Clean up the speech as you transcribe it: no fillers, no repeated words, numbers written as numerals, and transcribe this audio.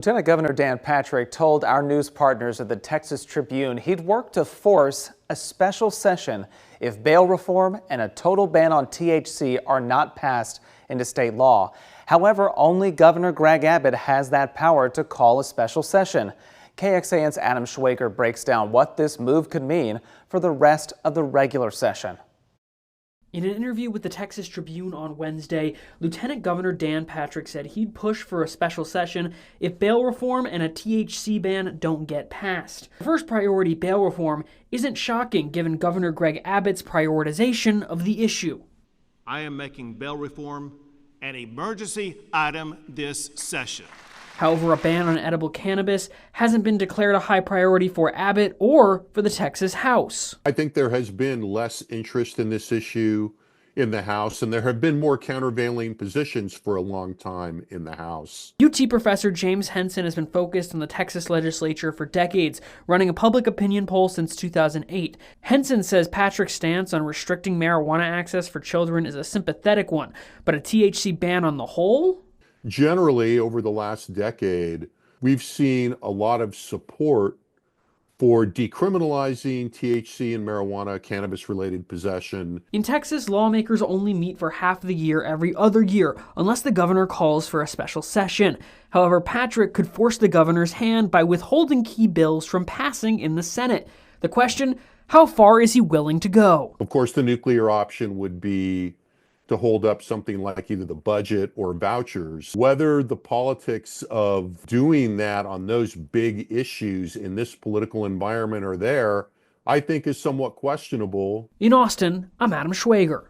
Lieutenant Governor Dan Patrick told our news partners at the Texas Tribune he'd work to force a special session if bail reform and a total ban on THC are not passed into state law. However, only Governor Greg Abbott has that power to call a special session. KXAN's Adam Schwager breaks down what this move could mean for the rest of the regular session. In an interview with the Texas Tribune on Wednesday, Lieutenant Governor Dan Patrick said he'd push for a special session if bail reform and a THC ban don't get passed. The first priority, bail reform, isn't shocking given Governor Greg Abbott's prioritization of the issue. I am making bail reform an emergency item this session. However, a ban on edible cannabis hasn't been declared a high priority for Abbott or for the Texas House. I think there has been less interest in this issue in the House, and there have been more countervailing positions for a long time in the House. UT professor James Henson has been focused on the Texas Legislature for decades, running a public opinion poll since 2008. Henson says Patrick's stance on restricting marijuana access for children is a sympathetic one, but a THC ban on the whole? Generally, over the last decade, we've seen a lot of support for decriminalizing THC and marijuana, cannabis-related possession. In Texas, lawmakers only meet for half the year every other year, unless the governor calls for a special session. However, Patrick could force the governor's hand by withholding key bills from passing in the Senate. The question, how far is he willing to go? Of course, the nuclear option would be to hold up something like either the budget or vouchers. Whether the politics of doing that on those big issues in this political environment are there, I think is somewhat questionable. In Austin, I'm Adam Schwager.